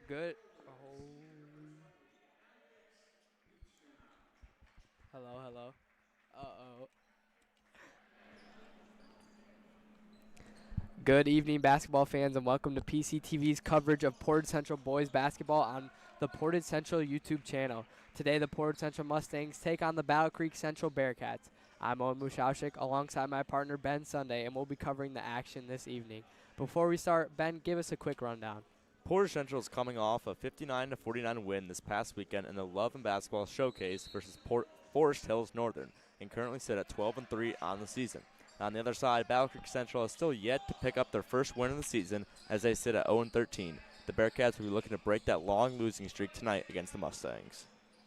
Good. Oh. Hello, hello. Uh-oh. Good evening, basketball fans, and welcome to PCTV's coverage of Portage Central boys basketball on the Portage Central YouTube channel. Today, the Portage Central Mustangs take on the Battle Creek Central Bearcats. I'm Owen Musialczyk alongside my partner Ben Sonday, and we'll be covering the action this evening. Before we start, Ben, give us a quick rundown. Portage Central is coming off a 59-49 win this past weekend in the Love and Basketball Showcase versus Forest Hills Northern, and currently sit at 12-3 on the season. On the other side, Battle Creek Central has still yet to pick up their first win of the season as they sit at 0-13. The Bearcats will be looking to break that long losing streak tonight against the Mustangs.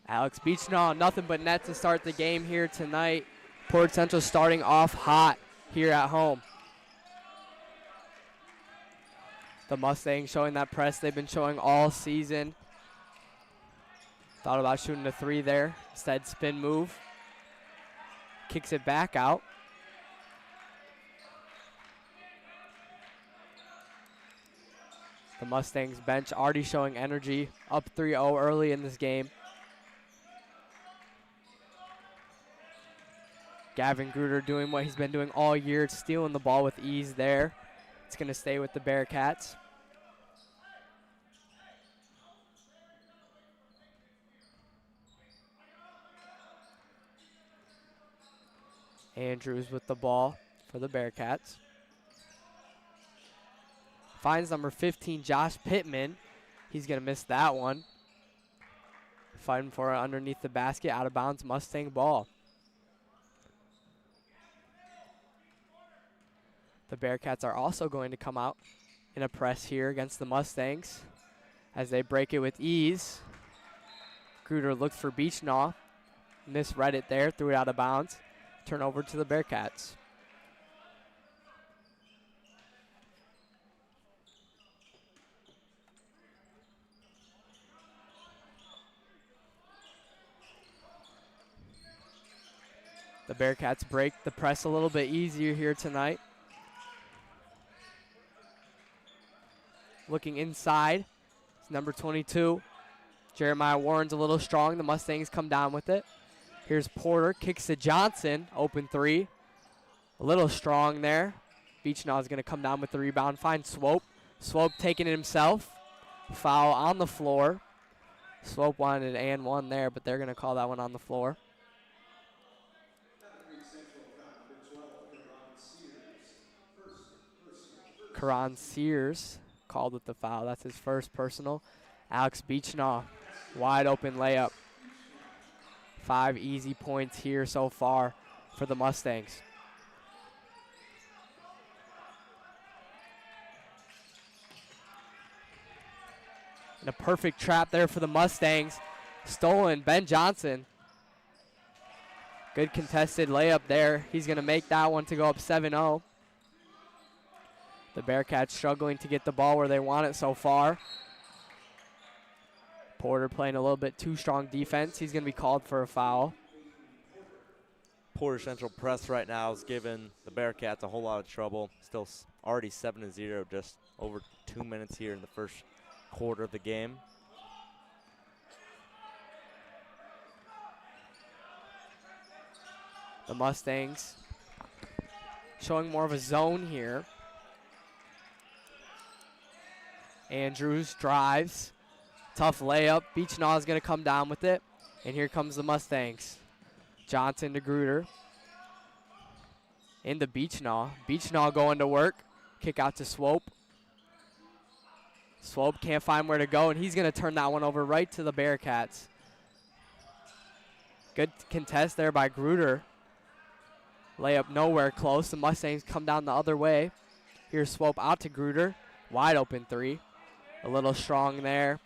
Alex Beechnaw, nothing but net to start the game here tonight. Portage Central starting off hot here at home. The Mustangs showing that press they've been showing all season. Thought about shooting a three there. Instead, spin move. Kicks it back out. The Mustangs bench already showing energy. Up 3-0 early in this game. Gavin Gruder doing what he's been doing all year, stealing the ball with ease there. It's going to stay with the Bearcats. Andrews with the ball for the Bearcats. Finds number 15, Josh Pittman. He's going to miss that one. Fighting for it underneath the basket, out of bounds, Mustang ball. The Bearcats are also going to come out in a press here against the Mustangs as they break it with ease. Gruder looked for Beechnaw. Misread it there, threw it out of bounds. Turnover to the Bearcats. The Bearcats break the press a little bit easier here tonight. Looking inside, it's number 22. Jeremiah Warren's a little strong. The Mustangs come down with it. Here's Porter, kicks to Johnson, open three. A little strong there. Beechnaw is going to come down with the rebound, find Swope. Swope taking it himself. Foul on the floor. Swope wanted an and one there, but they're going to call that one on the floor. Karan Sears called with the foul. That's his first personal. Alex Beechnaw, wide open layup. 5 easy points here so far for the Mustangs. And a perfect trap there for the Mustangs. Stolen, Ben Johnson. Good contested layup there. He's going to make that one to go up 7-0. The Bearcats struggling to get the ball where they want it so far. Porter playing a little bit too strong defense. He's going to be called for a foul. Portage Central press right now is giving the Bearcats a whole lot of trouble. Still already 7-0, just over 2 minutes here in the first quarter of the game. The Mustangs showing more of a zone here. Andrews drives. Tough layup. Beechnaw is going to come down with it. And here comes the Mustangs. Johnson to Gruder. Into Beechnaw. Beechnaw going to work. Kick out to Swope. Swope can't find where to go, and he's going to turn that one over right to the Bearcats. Good contest there by Gruder. Layup nowhere close. The Mustangs come down the other way. Here's Swope out to Gruder. Wide open three. A little strong there.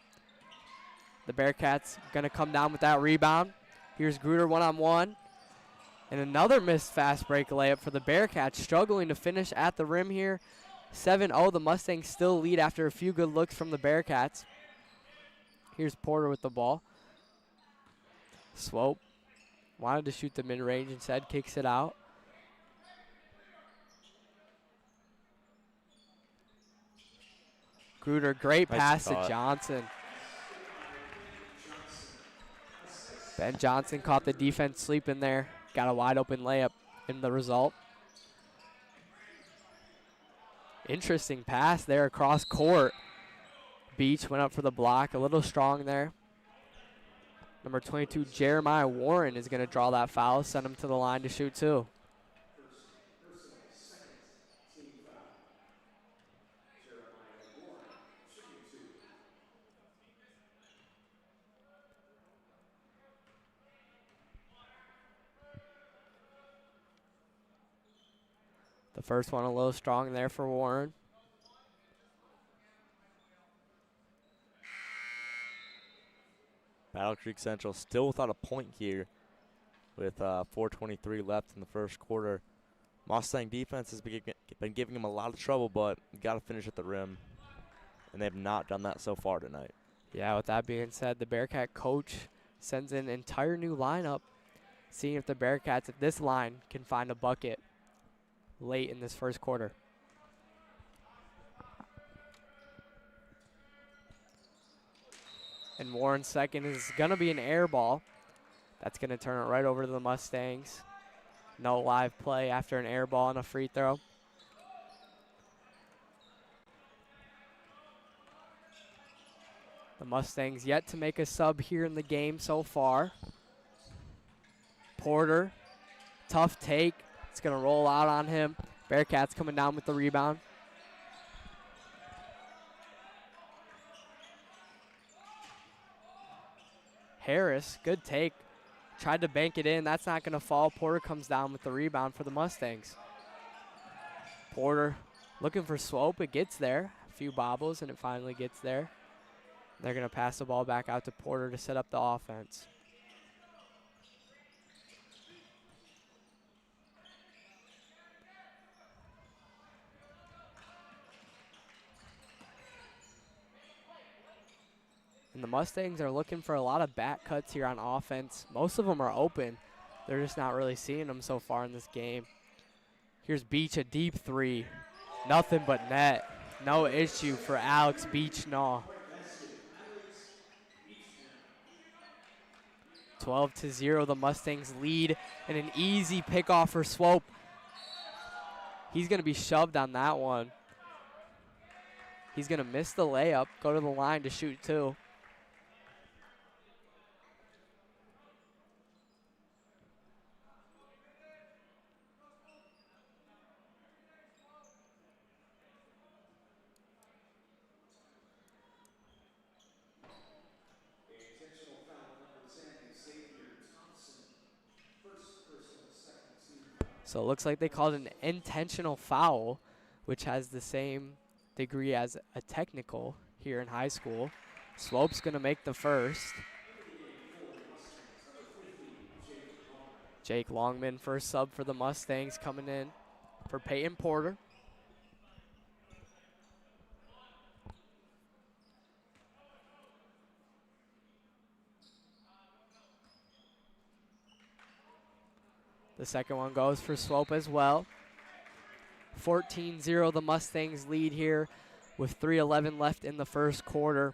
The Bearcats going to come down with that rebound. Here's Gruder one-on-one. And another missed fast break layup for the Bearcats, struggling to finish at the rim here. 7-0, the Mustangs still lead after a few good looks from the Bearcats. Here's Porter with the ball. Swope wanted to shoot the mid-range, instead kicks it out. Gruder, great pass to Johnson. Ben Johnson caught the defense sleeping there. Got a wide open layup in the result. Interesting pass there across court. Beach went up for the block, a little strong there. Number 22, Jeremiah Warren, is going to draw that foul, send him to the line to shoot two. The first one a little strong there for Warren. Battle Creek Central still without a point here with 4:23 left in the first quarter. Mustang defense has been giving them a lot of trouble, but you got to finish at the rim, and they have not done that so far tonight. Yeah, with that being said, the Bearcat coach sends in an entire new lineup, seeing if the Bearcats, if this line can find a bucket late in this first quarter. And Warren's second is going to be an air ball. That's going to turn it right over to the Mustangs. No live play after an air ball and a free throw. The Mustangs yet to make a sub here in the game so far. Porter, tough take. It's going to roll out on him. Bearcats coming down with the rebound. Harris, good take. Tried to bank it in. That's not going to fall. Porter comes down with the rebound for the Mustangs. Porter looking for Swope. It gets there. A few bobbles, and it finally gets there. They're going to pass the ball back out to Porter to set up the offense. And the Mustangs are looking for a lot of back cuts here on offense. Most of them are open. They're just not really seeing them so far in this game. Here's Beach, a deep three. Nothing but net. No issue for Alex Beachnaw. 12-0, the Mustangs lead, and an easy pickoff for Swope. He's going to be shoved on that one. He's going to miss the layup, go to the line to shoot two. So it looks like they called an intentional foul, which has the same degree as a technical here in high school. Swope's going to make the first. Jake Longman, first sub for the Mustangs, coming in for Peyton Porter. The second one goes for Swope as well. 14-0, the Mustangs lead here with 3:11 left in the first quarter.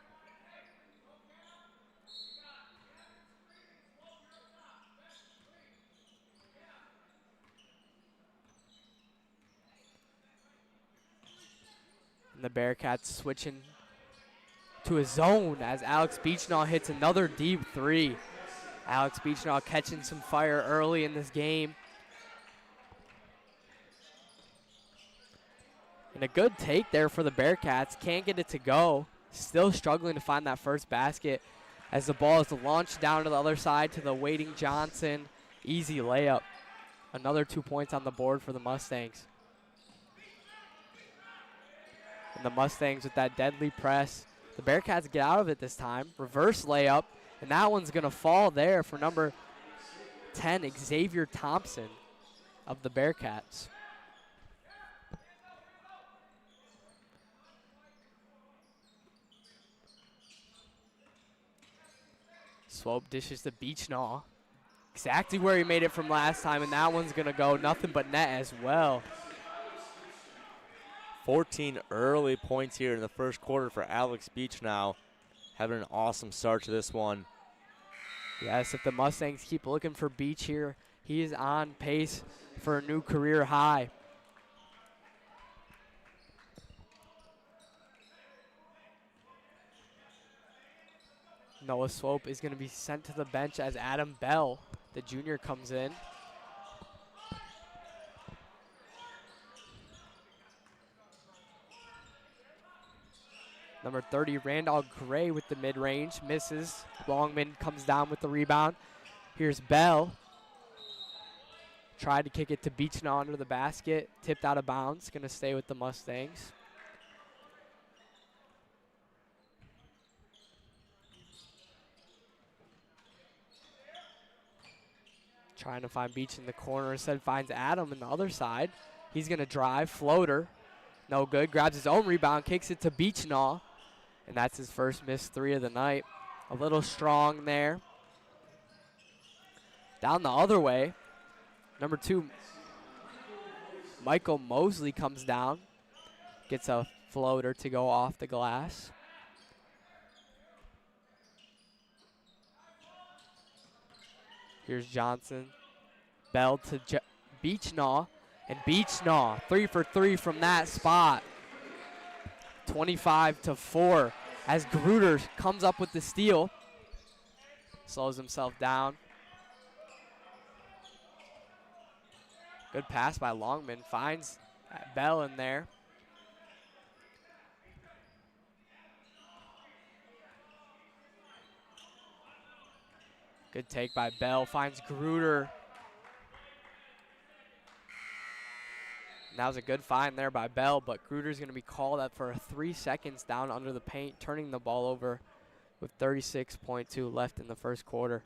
And the Bearcats switching to a zone as Alex Beachnaw hits another deep three. Alex Beachnaw catching some fire early in this game. And a good take there for the Bearcats. Can't get it to go. Still struggling to find that first basket as the ball is launched down to the other side to the waiting Johnson. Easy layup. Another 2 points on the board for the Mustangs. And the Mustangs with that deadly press. The Bearcats get out of it this time. Reverse layup. And that one's going to fall there for number 10, Xavier Thompson of the Bearcats. Swope dishes to Beachnaw. Exactly where he made it from last time, and that one's going to go nothing but net as well. 14 early points here in the first quarter for Alex Beachnaw. Having an awesome start to this one. Yes, if the Mustangs keep looking for Beach here, he is on pace for a new career high. Noah Swope is going to be sent to the bench as Adam Bell, the junior, comes in. Number 30, Randall Gray with the mid-range, misses. Longman comes down with the rebound. Here's Bell. Tried to kick it to Beechnaw under the basket, tipped out of bounds, going to stay with the Mustangs. Trying to find Beach in the corner, instead finds Adam on the other side. He's going to drive, floater, no good, grabs his own rebound, kicks it to Beechnaw, and that's his first missed three of the night. A little strong there. Down the other way, number 2, Michael Mosley comes down, gets a floater to go off the glass. Here's Johnson. Bell to Beechnaw, and Beechnaw 3 for 3 from that spot. 25-4 as Gruder comes up with the steal. Slows himself down. Good pass by Longman, finds Bell in there. Good take by Bell, finds Gruder. And that was a good find there by Bell, but Gruder's going to be called up for 3 seconds down under the paint, turning the ball over with 36.2 left in the first quarter.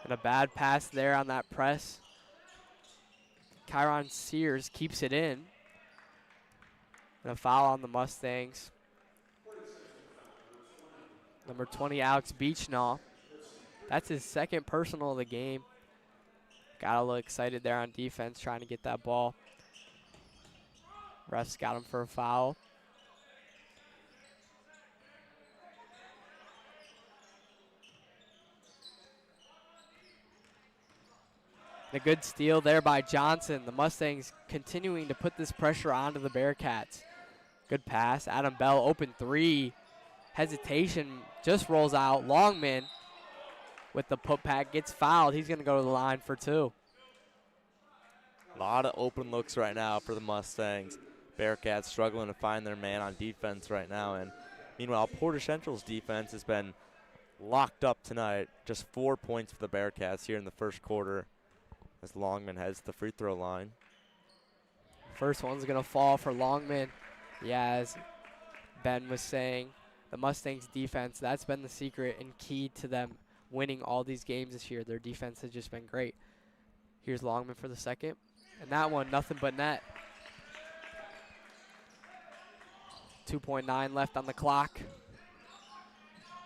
And a bad pass there on that press. Kyron Sears keeps it in. And a foul on the Mustangs. Number 20, Alex Beechnaw. That's his second personal of the game. Got a little excited there on defense, trying to get that ball. Refs got him for a foul. And a good steal there by Johnson. The Mustangs continuing to put this pressure onto the Bearcats. Good pass. Adam Bell, open three. Hesitation, just rolls out. Longman with the putback gets fouled. He's going to go to the line for 2. A lot of open looks right now for the Mustangs. Bearcats struggling to find their man on defense right now. And meanwhile, Portage Central's defense has been locked up tonight. Just 4 points for the Bearcats here in the first quarter as Longman heads to the free throw line. First one's going to fall for Longman. Yeah, as Ben was saying, the Mustangs' defense, that's been the secret and key to them winning all these games this year. Their defense has just been great. Here's Longman for the second. And that one, nothing but net. 2.9 left on the clock.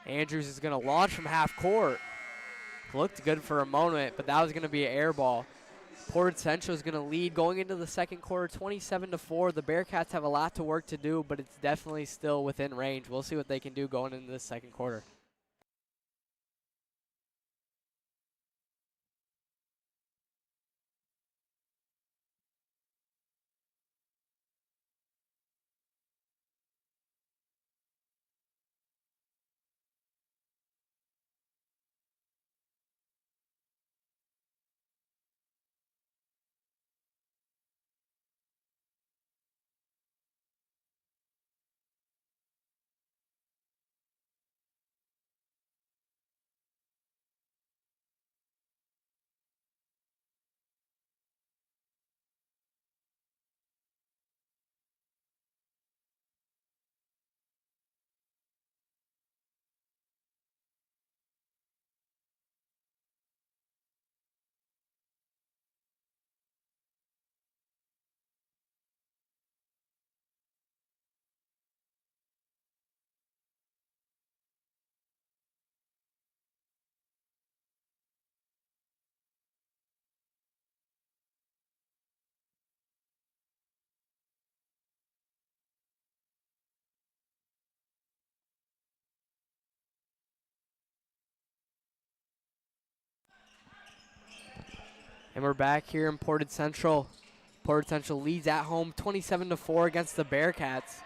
Andrews is going to launch from half court. Looked good for a moment, but that was going to be an air ball. Portage Central is going to lead going into the second quarter, 27-4. The Bearcats have a lot to work to do, but it's definitely still within range. We'll see what they can do going into the second quarter. And we're back here in Portage Central. Portage Central leads at home 27-4 against the Bearcats.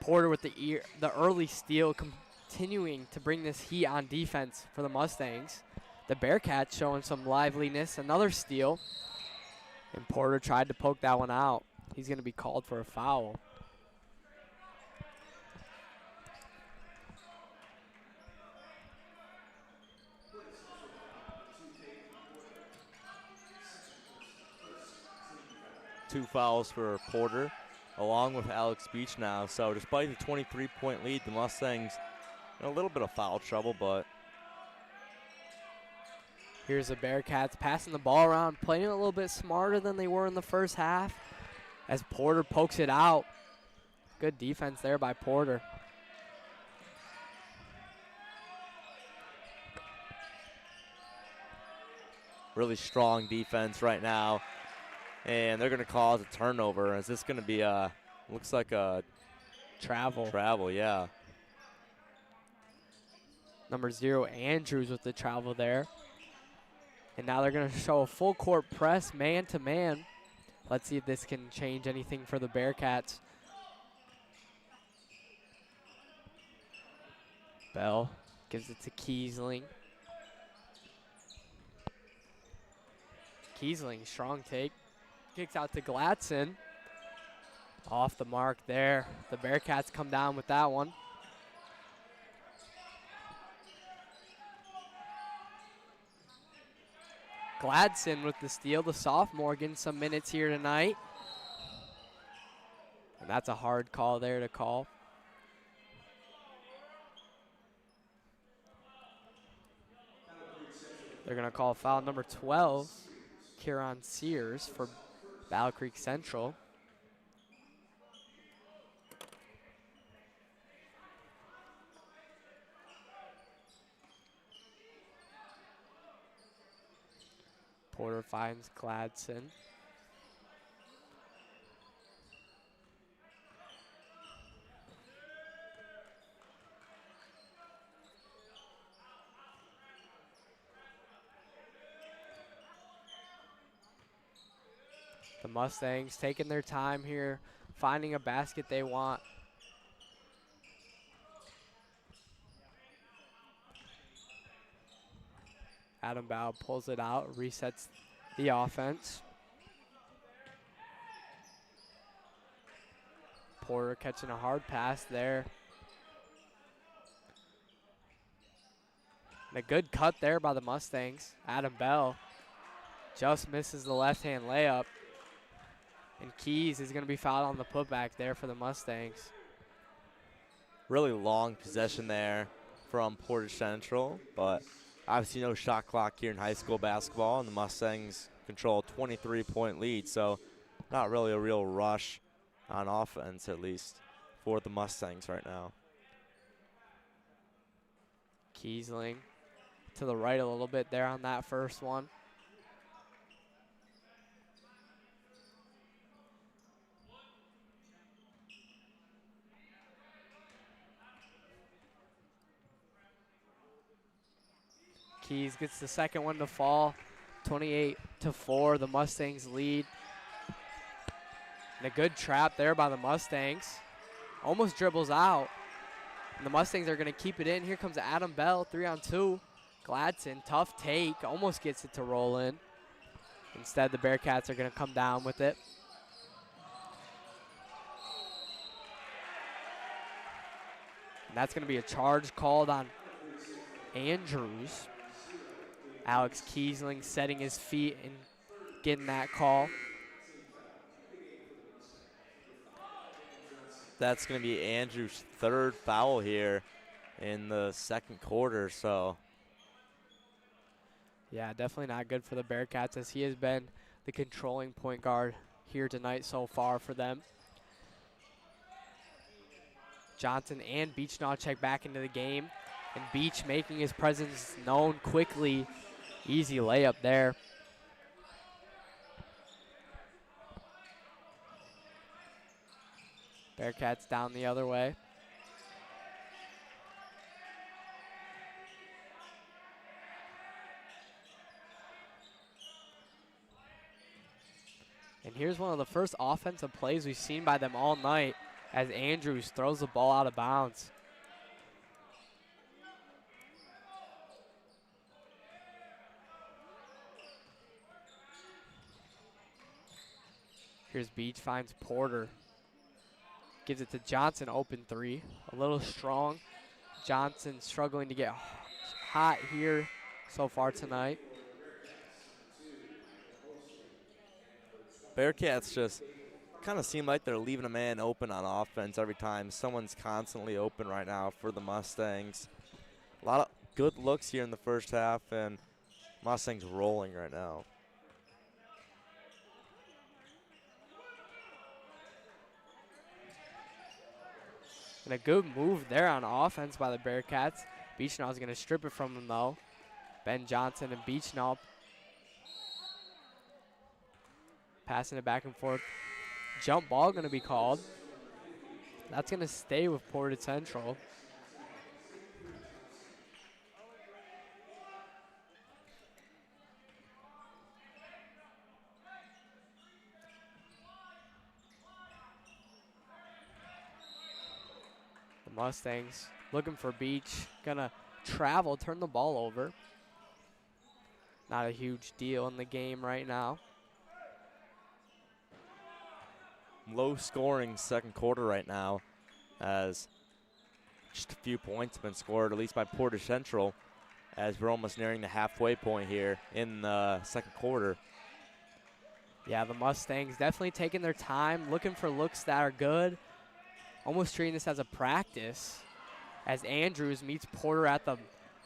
Porter with the early steal, continuing to bring this heat on defense for the Mustangs. The Bearcats showing some liveliness. Another steal. And Porter tried to poke that one out. He's going to be called for a foul. Two fouls for Porter, along with Alex Beach now. So despite the 23-point lead, the Mustangs in a little bit of foul trouble, but here's the Bearcats passing the ball around, playing a little bit smarter than they were in the first half as Porter pokes it out. Good defense there by Porter. Really strong defense right now. And they're going to cause a turnover. Is this going to be looks like a travel? Travel, yeah. Number 0, Andrews with the travel there. And now they're going to show a full court press, man to man. Let's see if this can change anything for the Bearcats. Bell gives it to Kiesling. Kiesling, strong take. Kicks out to Gladson. Off the mark there. The Bearcats come down with that one. Gladson with the steal. The sophomore getting some minutes here tonight. And that's a hard call there to call. They're going to call foul number 12, Kieran Sears for Battle Creek Central. Porter finds Gladson. The Mustangs taking their time here, finding a basket they want. Adam Bow pulls it out, resets the offense. Porter catching a hard pass there. And a good cut there by the Mustangs. Adam Bell just misses the left-hand layup. And Keys is going to be fouled on the putback there for the Mustangs. Really long possession there from Portage Central, but obviously no shot clock here in high school basketball, and the Mustangs control a 23-point lead, so not really a real rush on offense, at least for the Mustangs right now. Kiesling to the right a little bit there on that first one. Keys gets the second one to fall. 28-4, the Mustangs lead. And a good trap there by the Mustangs. Almost dribbles out. And the Mustangs are going to keep it in. Here comes Adam Bell, 3-on-2. Gladson, tough take, almost gets it to roll in. Instead, the Bearcats are going to come down with it. And that's going to be a charge called on Andrews. Alex Kiesling setting his feet and getting that call. That's going to be Andrews' third foul here in the second quarter, so. Yeah, definitely not good for the Bearcats, as he has been the controlling point guard here tonight so far for them. Johnson and Beach-Nawcheck back into the game, and Beach making his presence known quickly. Easy layup there. Bearcats down the other way. And here's one of the first offensive plays we've seen by them all night as Andrews throws the ball out of bounds. Here's Beach, finds Porter. Gives it to Johnson, open three. A little strong. Johnson struggling to get hot here so far tonight. Bearcats just kind of seem like they're leaving a man open on offense every time. Someone's constantly open right now for the Mustangs. A lot of good looks here in the first half, and Mustangs rolling right now. And a good move there on offense by the Bearcats. Beechnall is going to strip it from him, though. Ben Johnson and Beechnall passing it back and forth. Jump ball going to be called. That's going to stay with Portage Central. The Mustangs looking for Beach. Going to travel, turn the ball over. Not a huge deal in the game right now. Low scoring second quarter right now, as just a few points have been scored, at least by Portage Central, as we're almost nearing the halfway point here in the second quarter. Yeah, the Mustangs definitely taking their time, looking for looks that are good, almost treating this as a practice, as Andrews meets Porter at the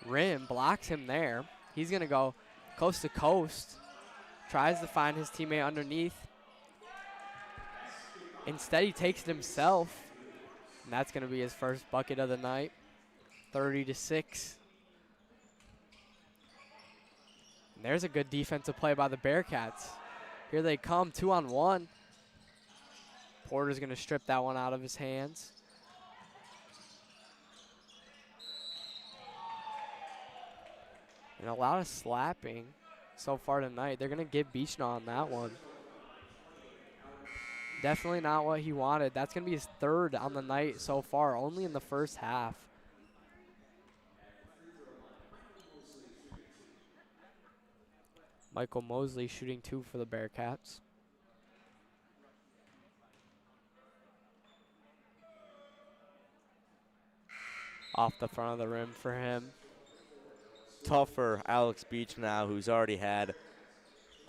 rim, blocks him there. He's going to go coast to coast, tries to find his teammate underneath. Instead, he takes it himself, and that's going to be his first bucket of the night, 30-6. And there's a good defensive play by the Bearcats. Here they come, 2-on-1. Porter's going to strip that one out of his hands. And a lot of slapping so far tonight. They're going to give Beechnall on that one. Definitely not what he wanted. That's going to be his third on the night so far, only in the first half. Michael Mosley shooting 2 for the Bearcats. Off the front of the rim for him. Tough for Alex Beach now, who's already had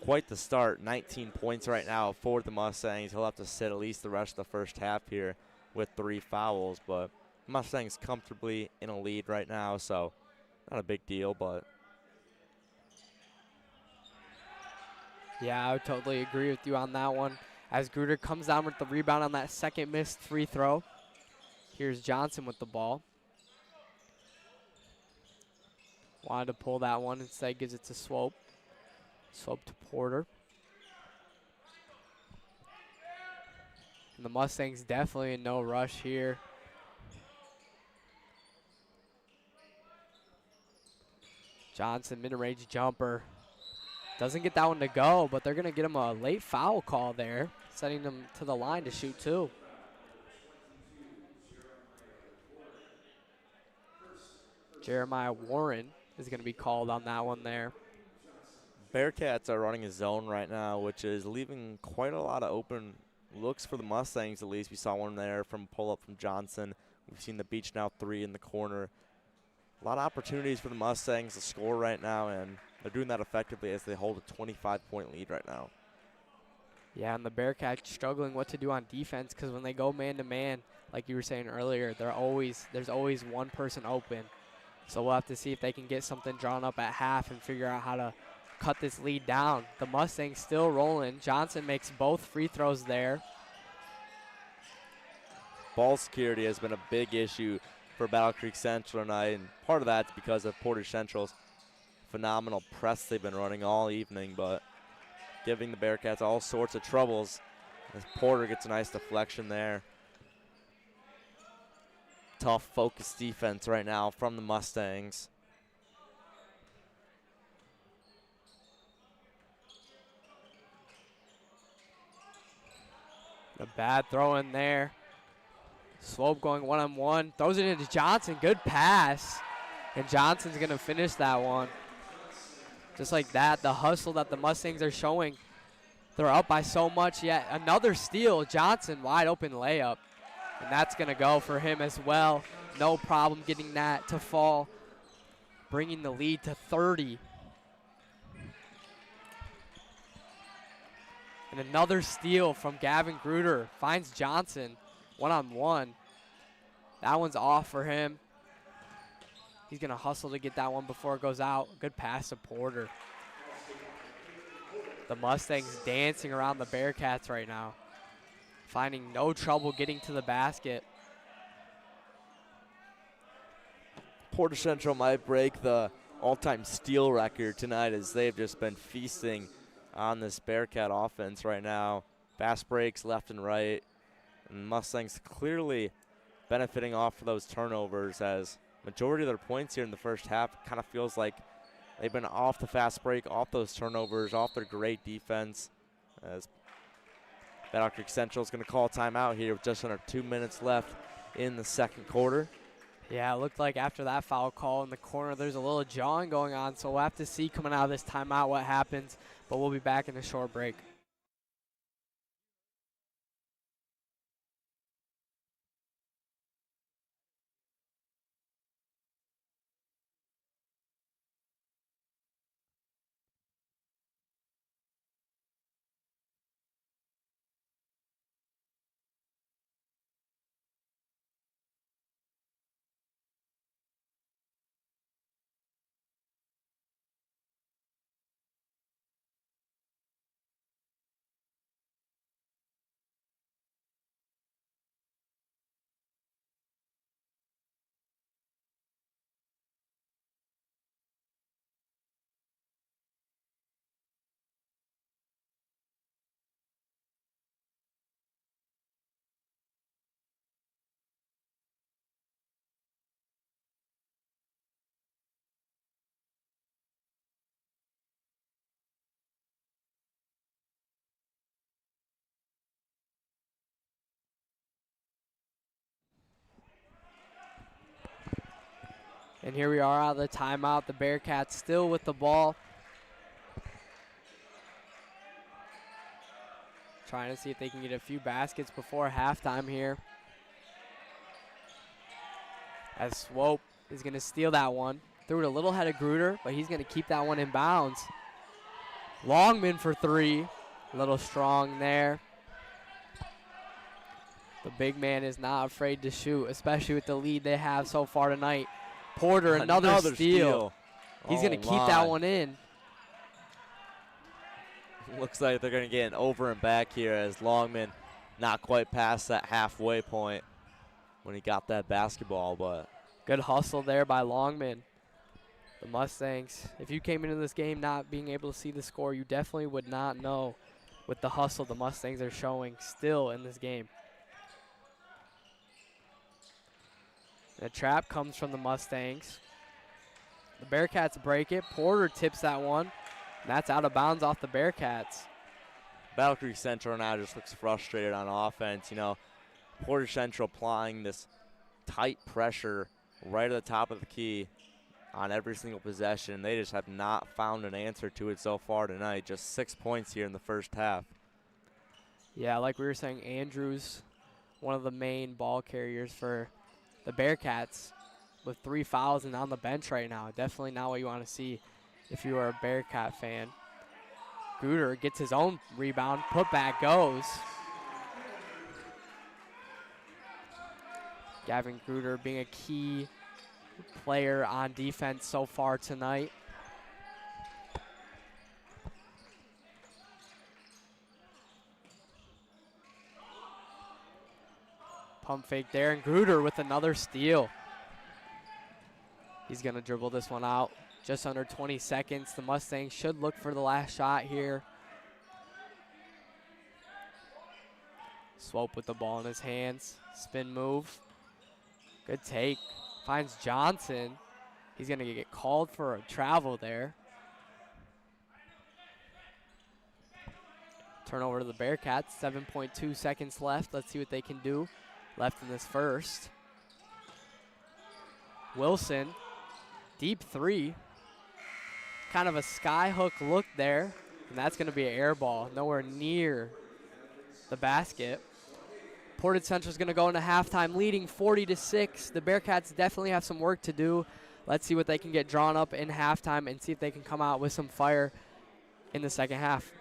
quite the start. 19 points right now for the Mustangs. He'll have to sit at least the rest of the first half here with 3 fouls, but Mustangs comfortably in a lead right now, so not a big deal, but yeah, I would totally agree with you on that one. As Gruder comes down with the rebound on that second missed free throw. Here's Johnson with the ball. Wanted to pull that one, instead gives it to Swope. Swope to Porter. And the Mustangs definitely in no rush here. Johnson, mid-range jumper. Doesn't get that one to go, but they're going to get him a late foul call there, sending him to the line to shoot 2. Jeremiah Warren is going to be called on that one there. Bearcats are running a zone right now, which is leaving quite a lot of open looks for the Mustangs, at least. We saw one there from pull-up from Johnson. We've seen the Beechnall 3 in the corner. A lot of opportunities for the Mustangs to score right now, and they're doing that effectively as they hold a 25-point lead right now. Yeah, and the Bearcats struggling what to do on defense, because when they go man-to-man, like you were saying earlier, there's always one person open. So we'll have to see if they can get something drawn up at half and figure out how to cut this lead down. The Mustangs still rolling. Johnson makes both free throws there. Ball security has been a big issue for Battle Creek Central tonight, and part of that's because of Portage Central's phenomenal press they've been running all evening, but giving the Bearcats all sorts of troubles as Porter gets a nice deflection there. Tough, focused defense right now from the Mustangs. Bad throw in there. Swope going one-on-one. Throws it into Johnson. Good pass. And Johnson's going to finish that one. Just like that, the hustle that the Mustangs are showing. They're up by so much, yet another steal. Johnson, wide open layup. And that's going to go for him as well. No problem getting that to fall. Bringing the lead to 30. And another steal from Gavin Gruder. Finds Johnson one-on-one. That one's off for him. He's going to hustle to get that one before it goes out. Good pass to Porter. The Mustangs dancing around the Bearcats right now. Finding no trouble getting to the basket. Portage Central might break the all-time steal record tonight as they've just been feasting on this Bearcat offense right now. Fast breaks left and right. And Mustangs clearly benefiting off of those turnovers as majority of their points here in the first half kind of feels like they've been off the fast break, off those turnovers, off their great defense. As Battle Creek Central is going to call a timeout here with just under 2 minutes left in the second quarter. Yeah, it looked like after that foul call in the corner, there's a little jawing going on, so we'll have to see coming out of this timeout what happens, but we'll be back in a short break. And here we are out of the timeout. The Bearcats still with the ball. Trying to see if they can get a few baskets before halftime here. As Swope is going to steal that one. Threw it a little ahead of Gruder, but he's going to keep that one in bounds. Longman for three. A little strong there. The big man is not afraid to shoot, especially with the lead they have so far tonight. Porter, another steal. He's going to keep that one in. Looks like they're going to get an over and back here as Longman not quite past that halfway point when he got that basketball, but good hustle there by Longman. The Mustangs, if you came into this game not being able to see the score, you definitely would not know with the hustle the Mustangs are showing still in this game. The trap comes from the Mustangs. The Bearcats break it. Porter tips that one. And that's out of bounds off the Bearcats. Battle Creek Central now just looks frustrated on offense. You know, Portage Central applying this tight pressure right at the top of the key on every single possession. They just have not found an answer to it so far tonight. Just 6 points here in the first half. Yeah, like we were saying, Andrews, one of the main ball carriers for the Bearcats with 3 fouls and on the bench right now. Definitely not what you want to see if you are a Bearcat fan. Gruder gets his own rebound. Putback goes. Gavin Gruder being a key player on defense so far tonight. Pump fake there, and Gruder with another steal. He's going to dribble this one out. Just under 20 seconds. The Mustangs should look for the last shot here. Swope with the ball in his hands. Spin move. Good take. Finds Johnson. He's going to get called for a travel there. Turnover to the Bearcats. 7.2 seconds left. Let's see what they can do left in this first. Wilson, deep three. Kind of a sky hook look there, and that's going to be an air ball, nowhere near the basket. Portage Central is going to go into halftime leading 40-6. The Bearcats definitely have some work to do. Let's see what they can get drawn up in halftime and see if they can come out with some fire in the second half.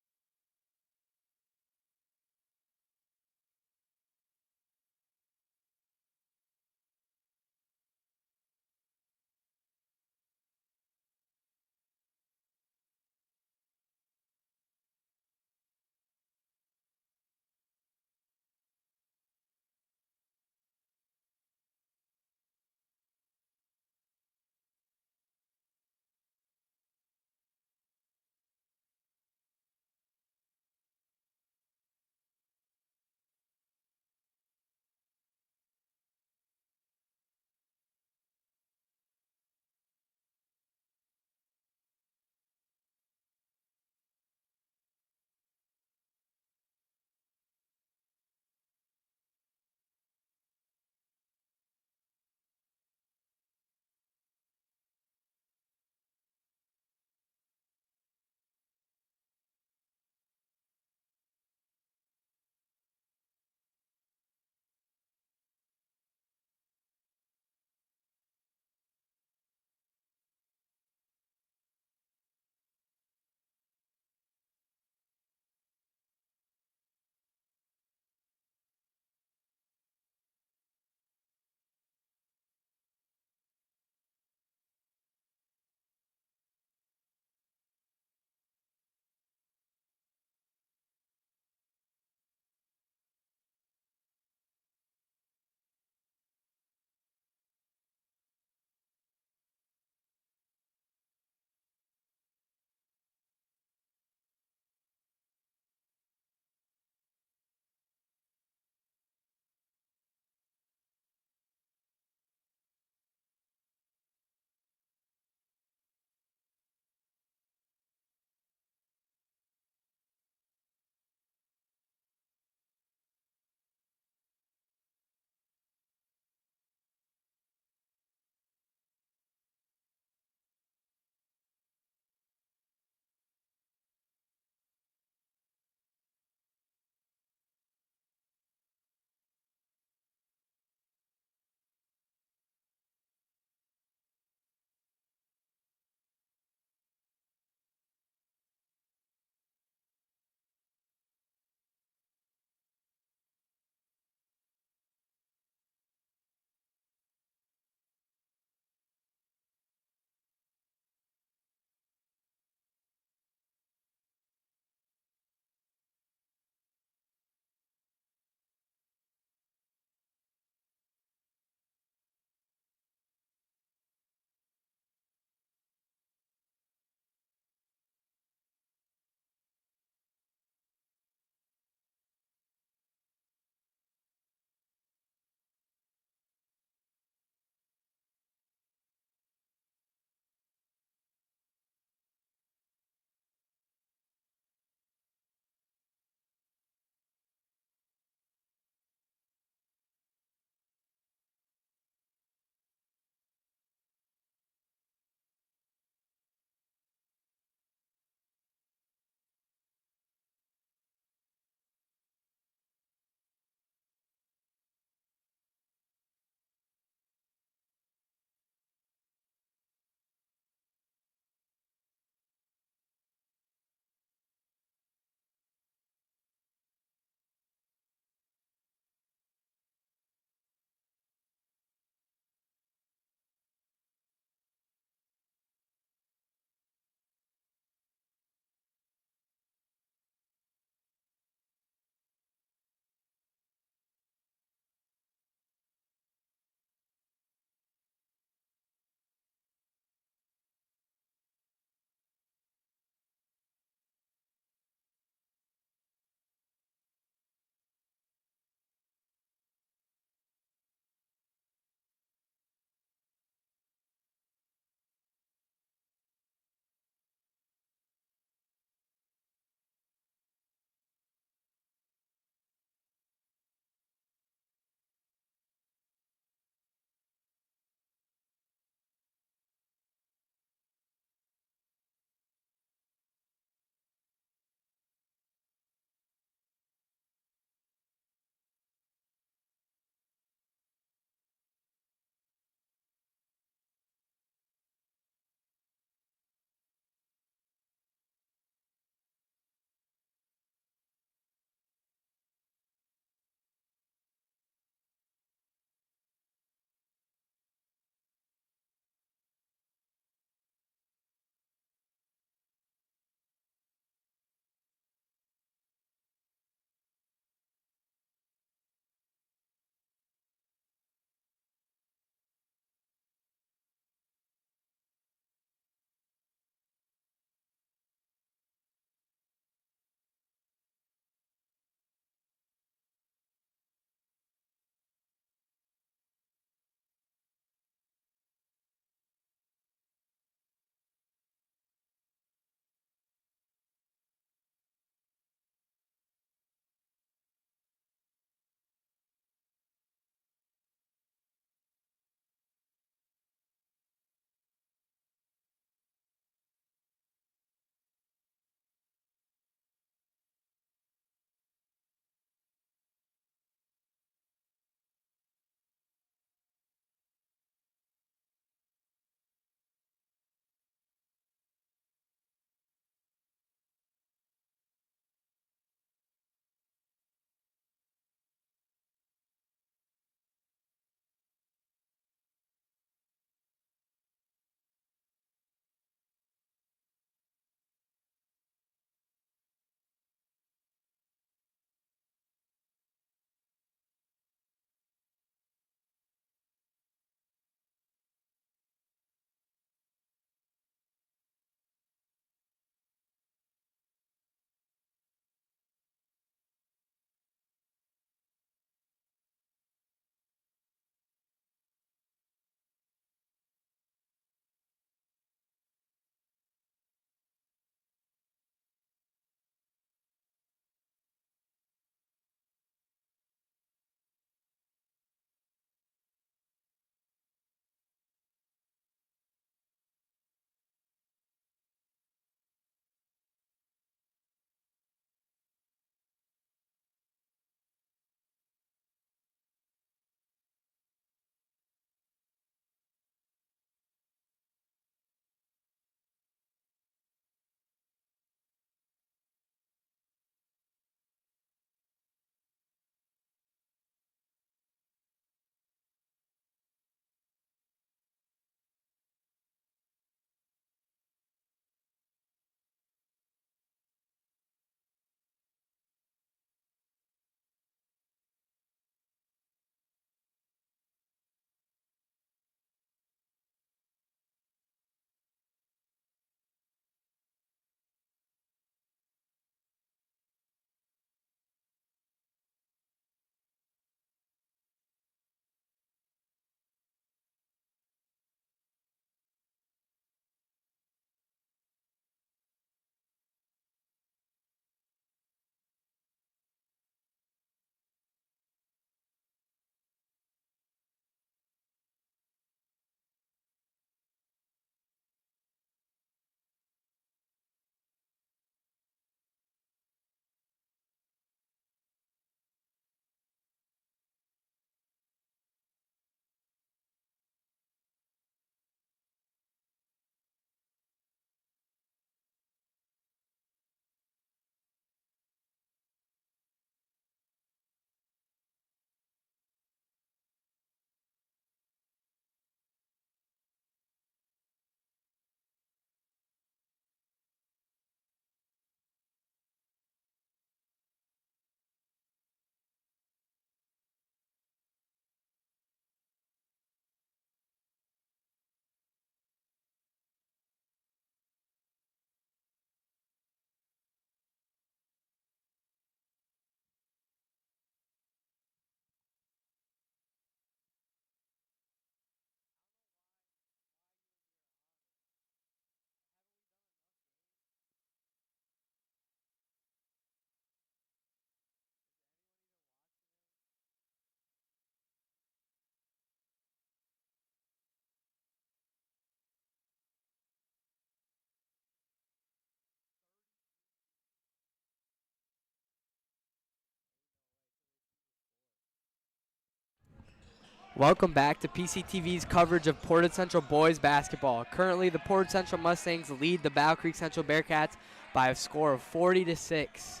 Welcome back to PCTV's coverage of Portage Central boys basketball. Currently, the Portage Central Mustangs lead the Battle Creek Central Bearcats by a score of 40-6.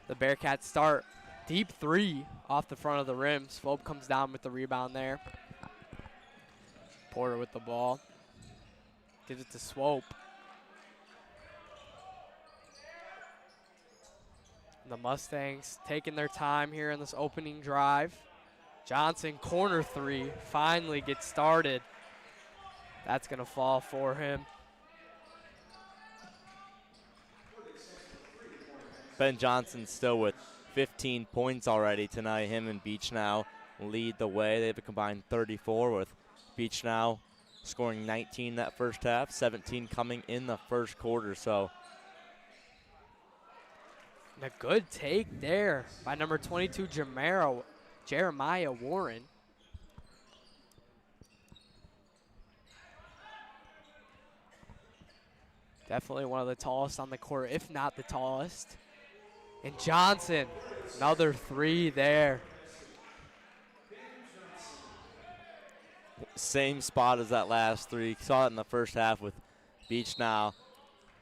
The Bearcats start deep three off the front of the rim. Swope comes down with the rebound there. Porter with the ball. Gives it to Swope. The Mustangs taking their time here in this opening drive. Johnson, corner three, finally gets started. That's going to fall for him. Ben Johnson still with 15 points already tonight. Him and Beach now lead the way. They have a combined 34, with Beach now scoring 19 that first half, 17 coming in the first quarter. So and a good take there by number 22, Jeremiah Warren. Definitely one of the tallest on the court, if not the tallest. And Johnson, another three there. same spot as that last three. Saw it in the first half with Beach now.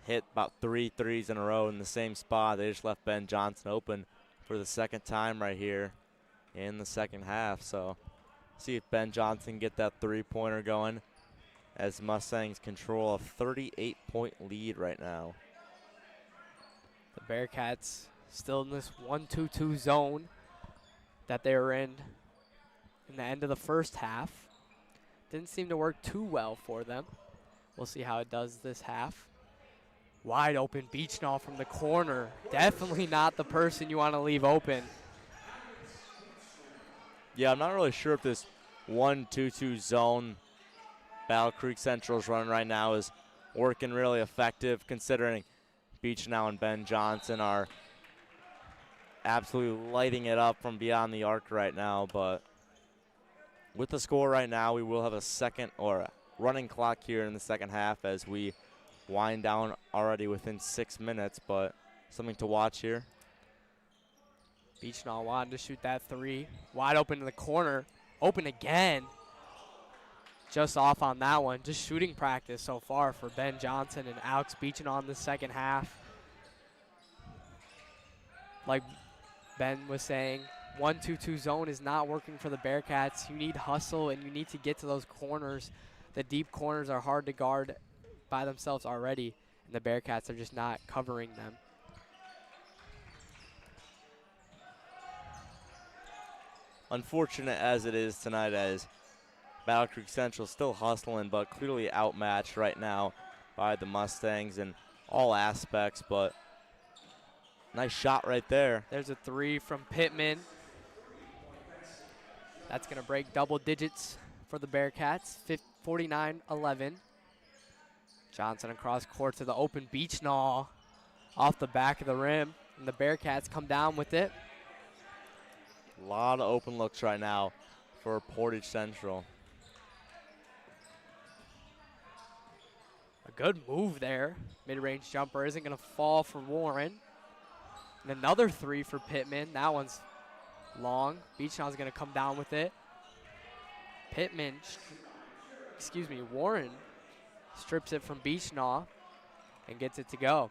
Hit about 3 threes in a row in the same spot. They just left Ben Johnson open for the second time right here in the second half. So see if Ben Johnson get that three-pointer going, as Mustangs control a 38-point lead right now. The Bearcats still in this 1-2-2 zone that they were in the end of the first half. Didn't seem to work too well for them. We'll see how it does this half. Wide open Beechnall from the corner. Definitely not the person you want to leave open. Yeah, I'm not really sure if this 1-2-2 zone Battle Creek Central's running right now is working really effective, considering Beechnall and Ben Johnson are absolutely lighting it up from beyond the arc right now. But with the score right now, we will have a second or a running clock here in the second half as we wind down already within 6 minutes, but something to watch here. Beechnall wanted to shoot that three. Wide open in the corner. Open again. Just off on that one. Just shooting practice so far for Ben Johnson and Alex Beechnall in the second half. Like Ben was saying, 1-2-2 zone is not working for the Bearcats. You need hustle and you need to get to those corners. The deep corners are hard to guard by themselves already, and the Bearcats are just not covering them. Unfortunate as it is tonight, as Battle Creek Central still hustling, but clearly outmatched right now by the Mustangs in all aspects. But nice shot right there. There's a three from Pittman. That's going to break double digits for the Bearcats, 49-11. Johnson across court to the open Beechnall off the back of the rim, and the Bearcats come down with it. A lot of open looks right now for Portage Central. A good move there. Mid-range jumper isn't going to fall for Warren. And another three for Pittman. That one's long. Beechnall's going to come down with it. Warren strips it from Beechnall and gets it to go.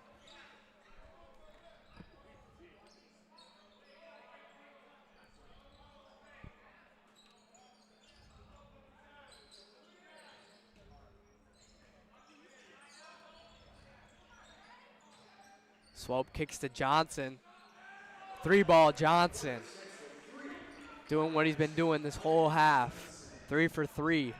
Swope kicks to Johnson. Three ball Johnson. Doing what he's been doing this whole half. 3 for 3.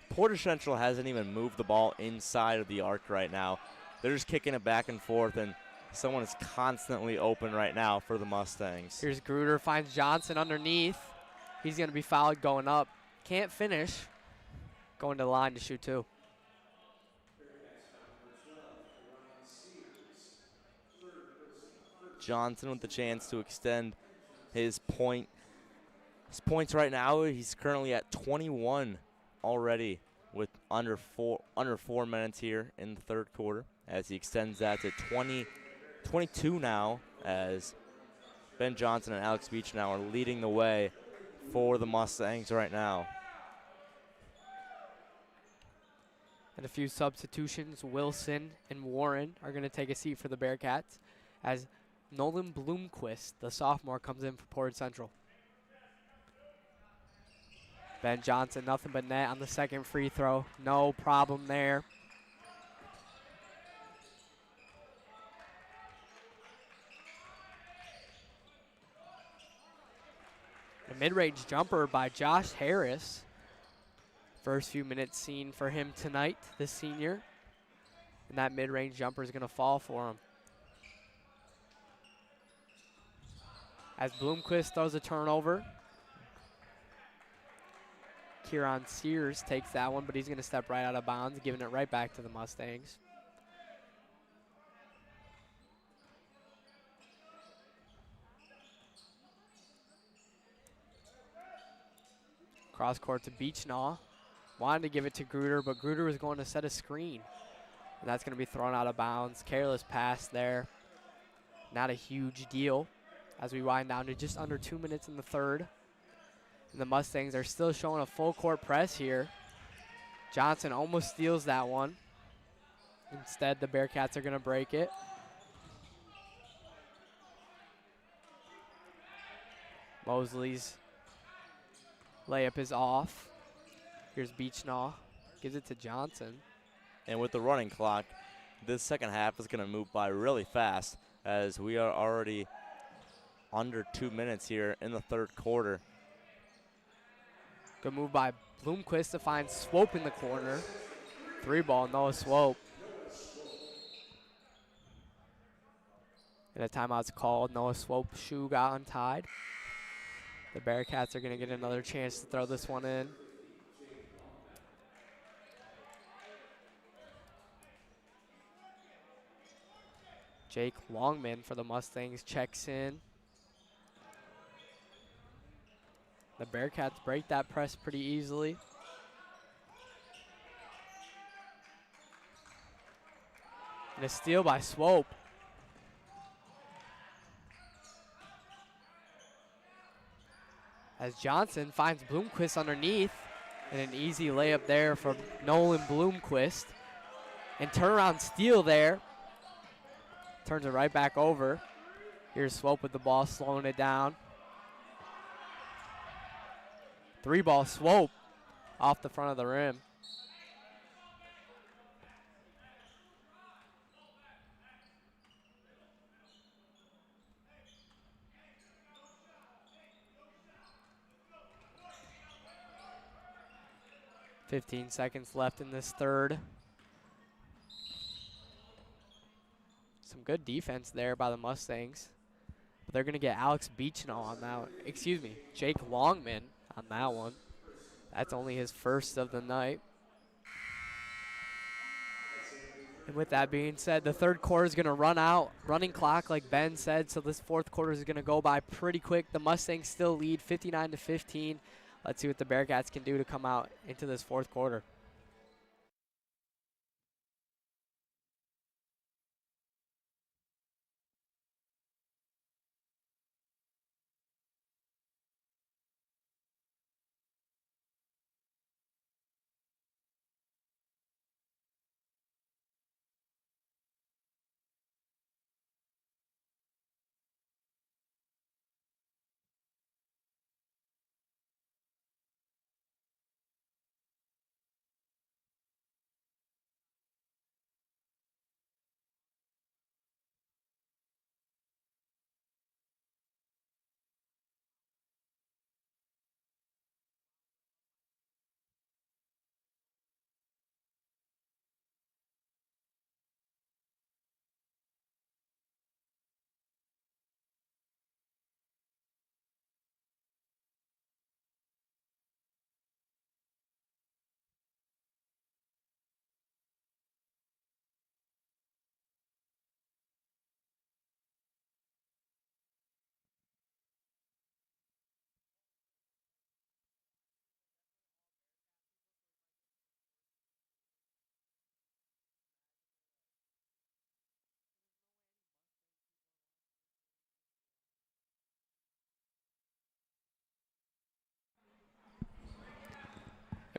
Portage Central hasn't even moved the ball inside of the arc right now. They're just kicking it back and forth, and someone is constantly open right now for the Mustangs. Here's Gruder, finds Johnson underneath. He's going to be fouled going up. Can't finish. Going to the line to shoot two. Johnson with the chance to extend his points right now. He's currently at 21 already with under 4 minutes here in the third quarter, as he extends that to 22 now, as Ben Johnson and Alex Beechnall are leading the way for the Mustangs right now. And a few substitutions. Wilson and Warren are going to take a seat for the Bearcats as Nolan Bloomquist, the sophomore, comes in for Portage Central. Ben Johnson, nothing but net on the second free throw. No problem there. A mid-range jumper by Josh Harris. First few minutes seen for him tonight, the senior. And that mid-range jumper is going to fall for him. As Bloomquist throws a turnover. Kieran Sears takes that one, but he's going to step right out of bounds, giving it right back to the Mustangs. Cross court to Beechnaw. Wanted to give it to Gruder, but Gruder was going to set a screen. And that's going to be thrown out of bounds. Careless pass there. Not a huge deal as we wind down to just under 2 minutes in the third. And the Mustangs are still showing a full court press here. Johnson almost steals that one. Instead, the Bearcats are going to break it. Mosley's layup is off. Here's Beechnaw. Gives it to Johnson. And with the running clock, this second half is going to move by really fast as we are already under 2 minutes here in the third quarter. Good move by Bloomquist to find Swope in the corner. 3-ball, Noah Swope. And a timeout's called. Noah Swope's shoe got untied. The Bearcats are going to get another chance to throw this one in. Jake Longman for the Mustangs checks in. The Bearcats break that press pretty easily. And a steal by Swope. As Johnson finds Bloomquist underneath. And an easy layup there from Nolan Bloomquist. And turnaround steal there. Turns it right back over. Here's Swope with the ball, slowing it down. 3-ball Swope off the front of the rim. .15 seconds left in this third. Some good defense there by the Mustangs. But they're going to get Alex Beechnaw on that one. Excuse me, Jake Longman on that one. That's only his first of the night. And with that being said, the third quarter is going to run out. Running clock, like Ben said, so this fourth quarter is going to go by pretty quick. The Mustangs still lead 59-15. Let's see what the Bearcats can do to come out into this fourth quarter.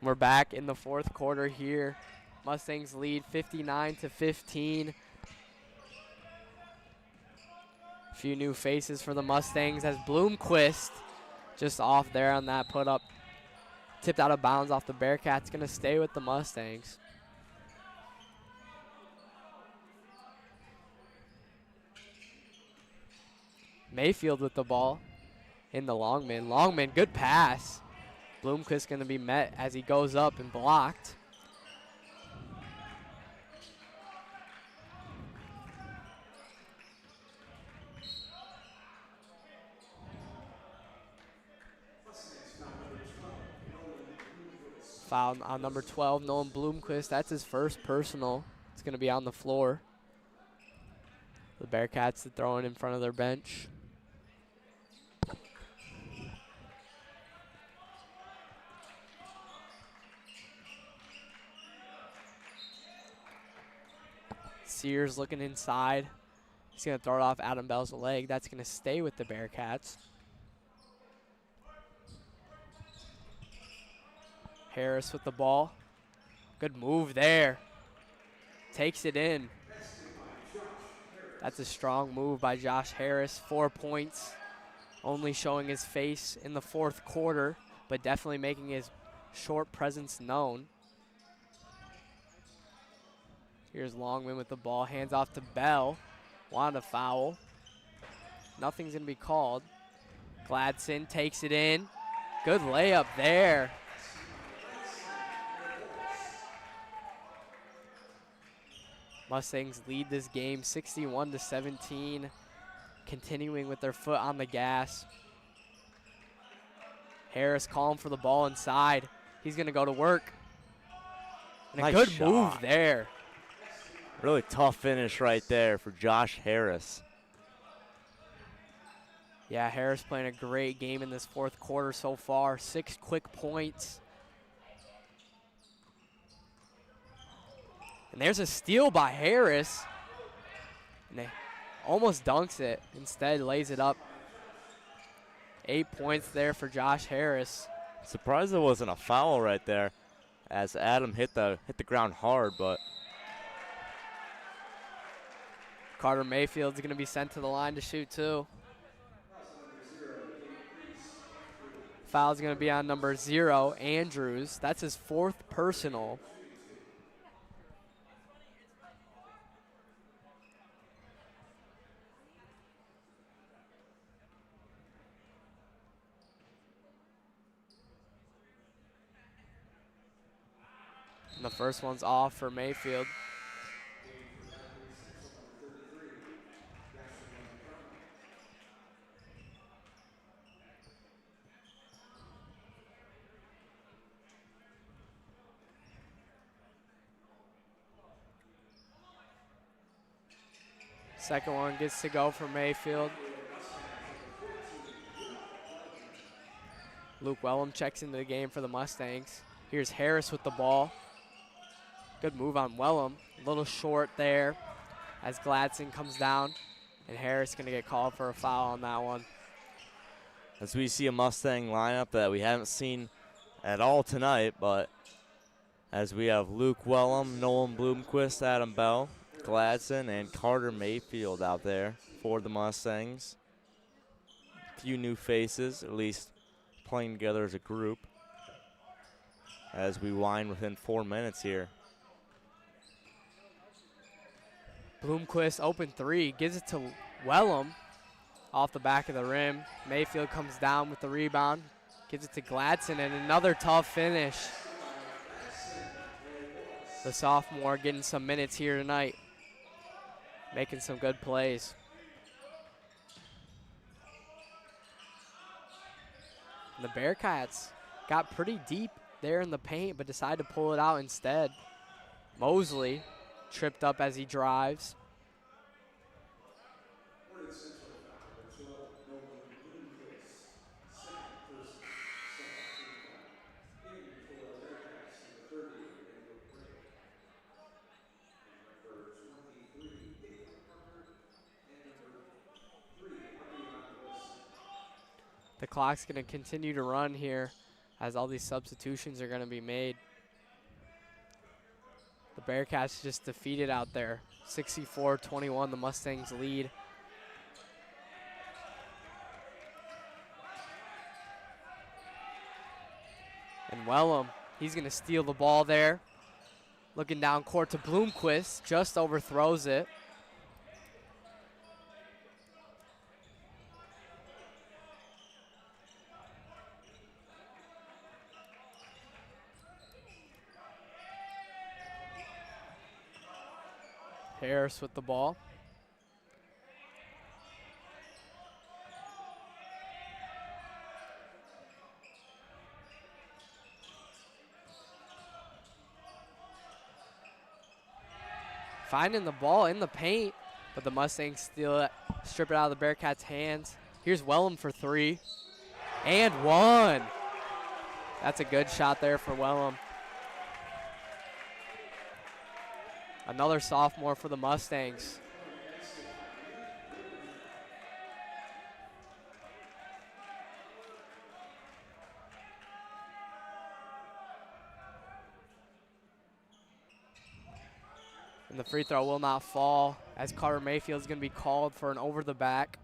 And we're back in the fourth quarter here. Mustangs lead 59-15. A few new faces for the Mustangs as Bloomquist just off there on that put up. Tipped out of bounds off the Bearcats. Going to stay with the Mustangs. Mayfield with the ball in the Longman. Longman, good pass. Bloomquist going to be met as he goes up and blocked. Foul on number 12, Nolan Bloomquist. That's his first personal. It's going to be on the floor. The Bearcats throwing in front of their bench. Sears looking inside. He's going to throw it off Adam Bell's leg. That's going to stay with the Bearcats. Harris with the ball. Good move there. Takes it in. That's a strong move by Josh Harris. 4 points. Only showing his face in the fourth quarter, but definitely making his short presence known. Here's Longman with the ball. Hands off to Bell. Wanted a foul. Nothing's going to be called. Gladson takes it in. Good layup there. Mustangs lead this game 61-17, continuing with their foot on the gas. Harris calling for the ball inside. He's going to go to work. And a Nice good shot. move there. Really tough finish right there for Josh Harris. Yeah, Harris playing a great game in this fourth quarter so far. 6 quick points. And there's a steal by Harris. And they almost dunks it. Instead, lays it up. 8 points there for Josh Harris. Surprised there wasn't a foul right there, as Adam hit the ground hard, but Carter Mayfield's going to be sent to the line to shoot too. Foul's going to be on number 0, Andrews. That's his 4th personal. And the first one's off for Mayfield. Second one gets to go for Mayfield. Luke Wellham checks into the game for the Mustangs. Here's Harris with the ball. Good move on Wellham. A little short there as Gladson comes down. And Harris going to get called for a foul on that one. as we see a Mustang lineup that we haven't seen at all tonight, but as we have Luke Wellham, Nolan Bloomquist, Adam Bell, Gladson, and Carter Mayfield out there for the Mustangs. A few new faces, at least playing together as a group as we wind within 4 minutes here. Bloomquist open three, gives it to Wellham off the back of the rim. Mayfield comes down with the rebound, gives it to Gladson, and another tough finish. The sophomore getting some minutes here tonight, making some good plays. And the Bearcats got pretty deep there in the paint, but decided to pull it out instead. Mosley tripped up as he drives. The clock's going to continue to run here as all these substitutions are going to be made. The Bearcats just defeated out there. 64-21, the Mustangs lead. And Wellham, he's going to steal the ball there. Looking down court to Bloomquist, just overthrows it. Harris with the ball. Finding the ball in the paint, but the Mustangs steal it, strip it out of the Bearcats' hands. Here's Wellham for three, and one. That's a good shot there for Wellham. Another sophomore for the Mustangs. And the free throw will not fall as Carter Mayfield is going to be called for an over the back.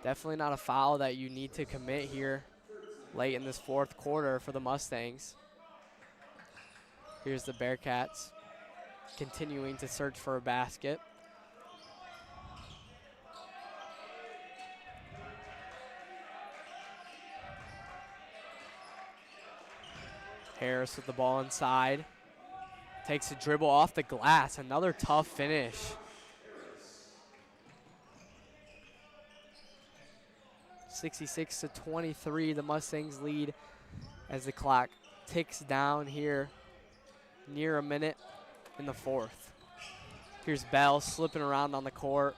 Definitely not a foul that you need to commit here late in this fourth quarter for the Mustangs. Here's the Bearcats continuing to search for a basket. Harris with the ball inside. Takes a dribble off the glass. Another tough finish. (66-23), the Mustangs lead as the clock ticks down here. Near a minute in the fourth. Here's Bell slipping around on the court.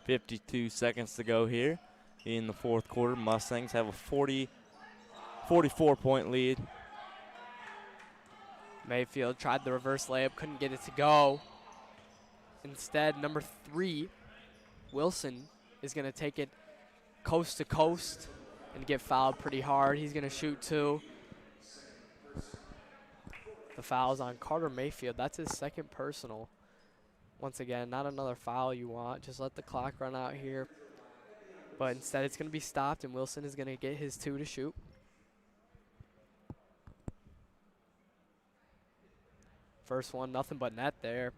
.52 seconds to go here in the fourth quarter. Mustangs have a 44-point lead. Mayfield tried the reverse layup, couldn't get it to go. Instead, number 3, Wilson, is going to take it coast to coast and get fouled pretty hard. He's going to shoot 2. The foul's on Carter Mayfield. That's his second personal. Once again, not another foul you want. Just let the clock run out here. But instead, it's going to be stopped, and Wilson is going to get his 2 to shoot. First one, nothing but net there.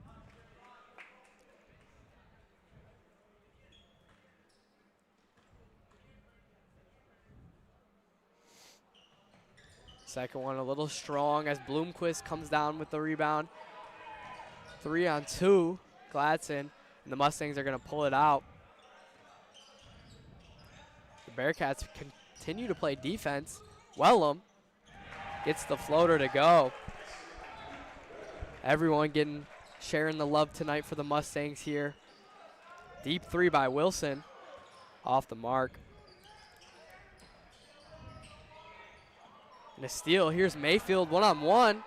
Second one a little strong as Bloomquist comes down with the rebound. 3 on 2, Gladson, and the Mustangs are going to pull it out. The Bearcats continue to play defense. Wellham gets the floater to go. Everyone sharing the love tonight for the Mustangs here. Deep 3 by Wilson. Off the mark. And a steal. Here's Mayfield one-on-one.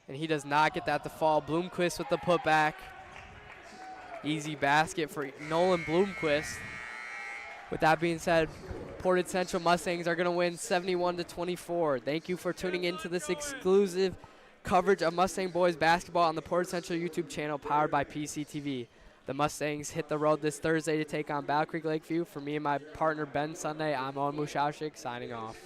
And he does not get that to fall. Bloomquist with the putback. Easy basket for Nolan Bloomquist. With that being said, Portage Central Mustangs are going to win 71-24. Thank you for tuning in to this exclusive coverage of Mustang boys basketball on the Portage Central YouTube channel powered by PCTV. The Mustangs hit the road this Thursday to take on Battle Creek Lakeview. For me and my partner Ben Sonday, I'm Owen Musialczyk signing off.